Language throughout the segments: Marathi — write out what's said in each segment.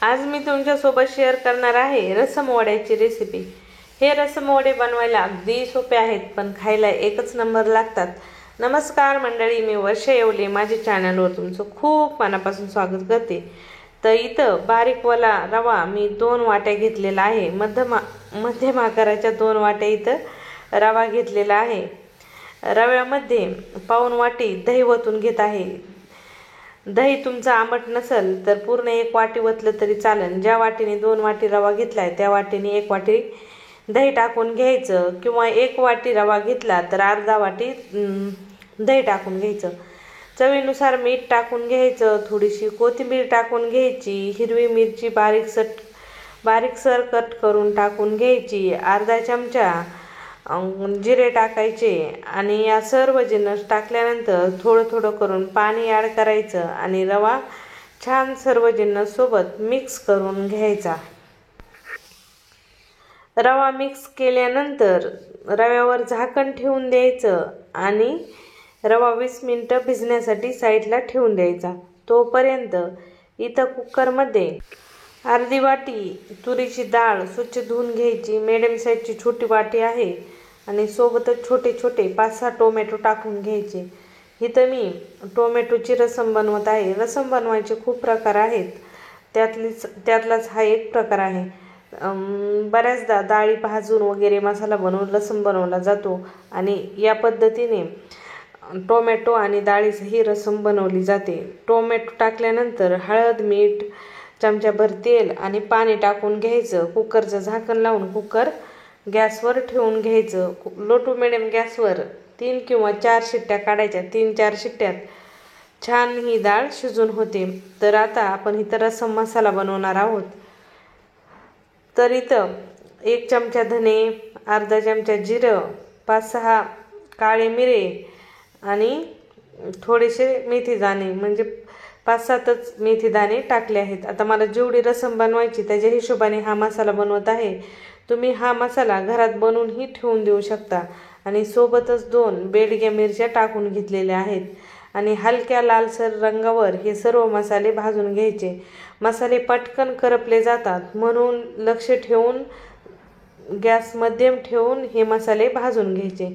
आज मी तुमच्यासोबत शेअर करणार आहे रसम वड्याची रेसिपी। हे रसम वडे बनवायला अगदी सोपे आहेत, पण खायला एकच नंबर लागतात। नमस्कार मंडळी, मी वर्षा येवले माझ्या चॅनलवर तुमचं खूप मनापासून स्वागत करते। तर इथं बारीकवाला रवा मी 2 वाट्या घेतलेला आहे। मध्यम आकाराच्या 2 वाट्या इथं रवा घेतलेला आहे। रव्यामध्ये पाऊण वाटी दही ओतून घेत आहे। दही तुमचा आंबट नसेल तर पूर्ण 1 वाटी ओतलं तरी चालेल। ज्या वाटीने 2 वाटी रवा घेतलाय त्या वाटीने 1 वाटी दही टाकून घ्यायचं, किंवा 1 वाटी रवा घेतला तर अर्धा वाटी दही टाकून घ्यायचं। चवीनुसार मीठ टाकून घ्यायचं, थोडीशी कोथिंबीर टाकून घ्यायची, हिरवी मिरची बारीकसर कट करून टाकून घ्यायची, अर्धा चमचा जिरे टाकायचे आणि या सर्व जिन्नस टाकल्यानंतर थोडं थोडं करून पाणी ॲड करायचं आणि रवा छान सर्व जिन्नस सोबत मिक्स करून घ्यायचा। रवा मिक्स केल्यानंतर रव्यावर झाकण ठेवून द्यायचं आणि रवा 20 मिनिटं भिजण्यासाठी साईडला ठेवून द्यायचा। तोपर्यंत इथं कुकरमध्ये अर्धी वाटी तुरीची डाळ स्वच्छ धुवून घ्यायची। मीडियम साईजची छोटी वाटी आहे आणि सोबतच छोटे छोटे 5-6 टोमॅटो टाकून घ्यायचे। इथं मी टोमॅटोची रसम बनवत आहे। रसम बनवायचे खूप प्रकार आहेत, त्यातलाच हा एक प्रकार आहे। बऱ्याचदा डाळी भाजून वगैरे मसाला बनवून रसम बनवला जातो आणि या पद्धतीने टोमॅटो आणि डाळीची ही रसम बनवली जाते। टोमॅटो टाकल्यानंतर हळद, मीठ, चमचाभर तेल आणि पाणी टाकून घ्यायचं। कुकरचं झाकण लावून कुकर गॅसवर ठेवून घ्यायचं। लो टू मिडियम गॅसवर 3 किंवा 4 शिट्ट्या काढायच्या। 3-4 शिट्ट्यात छान ही डाळ शिजून होते। तर आता आपण इथं रसम मसाला बनवणार आहोत। तर इथं 1 चमचा धने, अर्धा चमचा जिरं, 5-6 काळे मिरे आणि थोडेसे मेथी दाणे, म्हणजे 5-7च मेथी दाणे टाकले आहेत। आता मला जेवढी रसम बनवायची त्याच्या हिशोबाने हा मसाला बनवत आहे। तुम्ही हा मसाला घरात बनवूनही ठेवून देऊ शकता। आणि सोबतच 2 बेडग्या मिरच्या टाकून घेतलेल्या आहेत आणि हलक्या लालसर रंगावर हे सर्व मसाले भाजून घ्यायचे। मसाले पटकन करपले जातात, म्हणून लक्ष ठेवून गॅस मध्यम ठेवून हे मसाले भाजून घ्यायचे।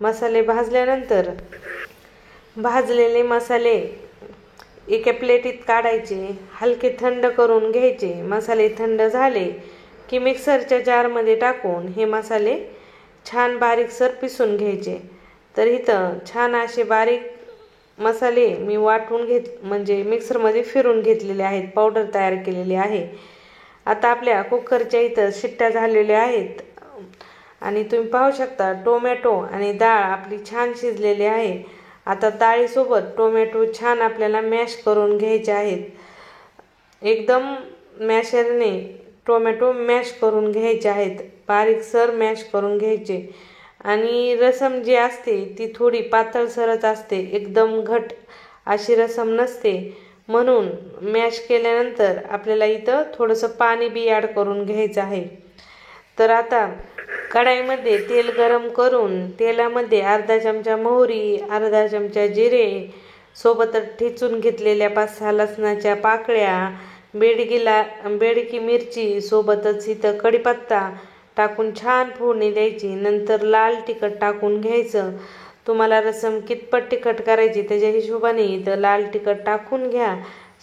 मसाले भाजल्यानंतर भाजलेले मसाले एका प्लेटीत काढायचे, हलके थंड करून घ्यायचे। मसाले थंड झाले की मिक्सरच्या जारमध्ये टाकून हे मसाले छान बारीकसर पिसून घ्यायचे। तर इथं छान असे बारीक मसाले मी वाटून म्हणजे मिक्सरमध्ये फिरून घेतलेले आहेत, पावडर तयार केलेली आहे। आता आपल्या कुकरच्या इथं शिट्ट्या झालेल्या आहेत आणि तुम्ही पाहू शकता टोमॅटो आणि डाळ आपली छान शिजलेली आहे। आता डाळीसोबत टोमॅटो छान आपल्याला मॅश करून घ्यायचे आहेत। एकदम मॅशरने टोमॅटो मॅश करून घ्यायचे आहेत, बारीकसर मॅश करून घ्यायचे। आणि रसम जी असते ती थोडी पातळसरच असते, एकदम घट अशी रसम नसते, म्हणून मॅश केल्यानंतर आपल्याला इथं थोडंसं पाणी बी ॲड करून घ्यायचं आहे। तर आता कढाईमध्ये तेल गरम करून तेलामध्ये अर्धा चमचा मोहरी, अर्धा चमचा जिरे, सोबतच ठेचून घेतलेल्या 5-6 लसणाच्या पाकळ्या, बेडकी मिरची, सोबतच इथं कढीपत्ता टाकून छान फोडणी द्यायची। नंतर लाल तिखट टाकून घ्यायचं। तुम्हाला रसम कितपत तिखट करायची त्याच्या हिशोबाने इथं लाल तिखट टाकून घ्या।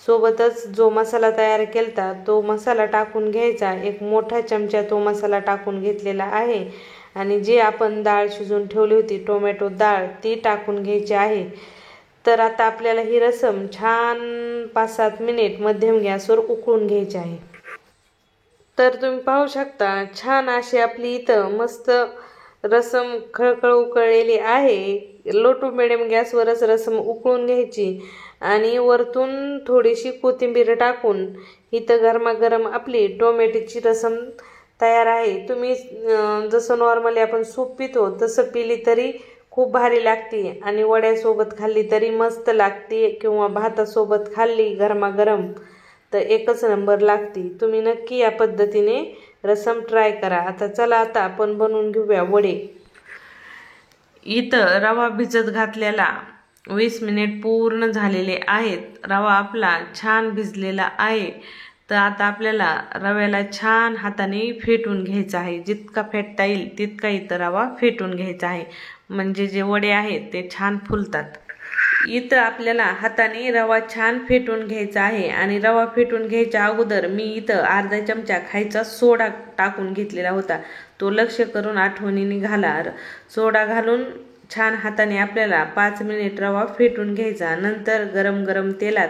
सोबतच जो मसाला तयार केलता तो मसाला टाकून घ्यायचा। 1 मोठा चमचा तो मसाला टाकून घेतलेला आहे आणि जे आपण डाळ शिजून ठेवली होती टोमॅटो डाळ ती टाकून घ्यायची आहे। तर आता आपल्याला ही रसम छान 5-7 मिनिट मध्यम गॅसवर उकळून घ्यायची आहे। तर तुम्ही पाहू शकता छान अशी आपली इथं मस्त रसम खळखळ उकळलेली आहे। लो टू मिडियम गॅसवरच रसम उकळून घ्यायची आणि वरतून थोडीशी कोथिंबीर टाकून इथं गरमागरम आपली टोमॅटोची रसम तयार आहे। तुम्ही जसं नॉर्मली आपण सूप पितो तसं पिली तरी खूप भारी लागते आणि वड्यासोबत खाल्ली तरी मस्त लागते, किंवा भातासोबत खाल्ली गरमागरम तर एकच नंबर लागते। तुम्ही नक्की या पद्धतीने रसम ट्राय करा। आता आपण बनवून घेऊया वडे। इथं रवा भिजत घातलेला 20 मिनिट पूर्ण झालेले आहेत। रवा आपला छान भिजलेला आहे। तर आता आपल्याला रव्याला छान हाताने फेटून घ्यायचं आहे. जितका फेटता येईल तितका इथं रवा फेटून घ्यायचा आहे, म्हणजे जे वडे आहेत ते छान फुलतात. इथं आपल्याला हाताने रवा छान फेटून घ्यायचा आहे. आणि रवा फेटून घ्यायच्या अगोदर मी इथं अर्धा चमचा खायचा सोडा टाकून घेतलेला होता. तो लक्ष करून आठवणीने घाला. सोडा घालून छान हाताने आपल्याला 5 मिनिट रवा फेटून घ्यायचा. नंतर गरम गरम तेलात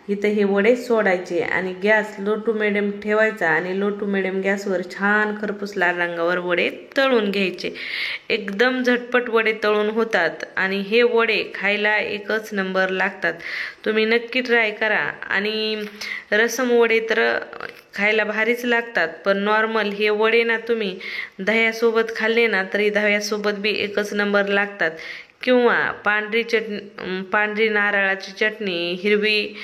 इथं हे वडे सोडायचे आणि गॅस लो टू मिडियम ठेवायचा आणि लो टू मिडियम गॅसवर छान खरपूस लाल रंगावर वडे तळून घ्यायचे. एकदम झटपट वडे तळून होतात आणि हे वडे खायला एकच नंबर लागतात. तुम्ही नक्की ट्राय करा. आणि रसम वडे तर खायला भारीच लागतात, पण नॉर्मल हे वडे ना तुम्ही दह्यासोबत खाल्ले ना तरी दह्यासोबत बी एकच नंबर लागतात. किंवा पांढरी नारळाची चटणी, हिरवी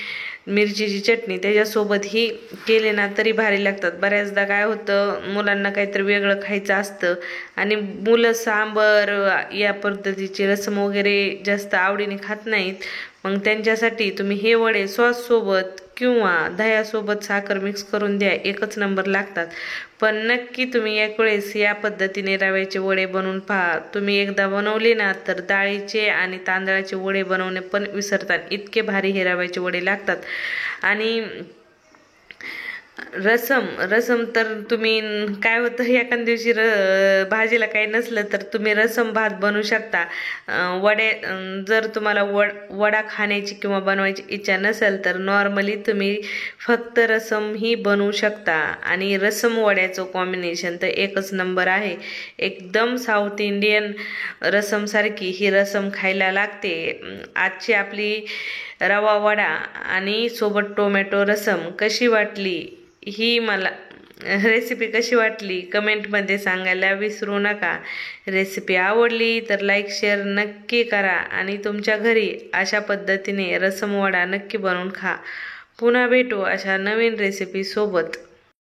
मिरचीची चटणी त्याच्यासोबतही केले ना तरी भारी लागतात. बऱ्याचदा काय होतं, मुलांना काहीतरी वेगळं खायचं असतं आणि मुलं सांबर या पद्धतीचे रसम वगैरे जास्त आवडीने खात नाहीत. मग त्यांच्यासाठी तुम्ही हे वडे सॉससोबत किंवा दह्यासोबत साखर मिक्स करून द्या, एकच नंबर लागतात. पण नक्की तुम्ही एक वेळेस या पद्धतीने रव्याचे वडे बनवून पहा. तुम्ही एकदा बनवले ना तर डाळीचे आणि तांदळाचे वडे बनवणे पण विसरतात, इतके भारी हे रव्याचे वडे लागतात. आणि रसम तर तुम्ही काय होतं, एखाद्या दिवशी भाजीला काही नसलं तर तुम्ही रसम भात बनवू शकता. जर तुम्हाला वडा खाण्याची किंवा बनवायची इच्छा नसेल तर नॉर्मली तुम्ही फक्त रसम ही बनवू शकता. आणि रसम वड्याचं कॉम्बिनेशन तर एकच नंबर आहे. एकदम साऊथ इंडियन रसमसारखी ही रसम खायला लागते. आजची आपली रवा वडा आणि सोबत टोमॅटो रसम कशी वाटली, ही मला रेसिपी कशी वाटली कमेंटमध्ये सांगायला विसरू नका. रेसिपी आवडली तर लाईक शेअर नक्की करा आणि तुमच्या घरी अशा पद्धतीने रसम वडा नक्की बनवून खा. पुन्हा भेटू अशा नवीन रेसिपी सोबत.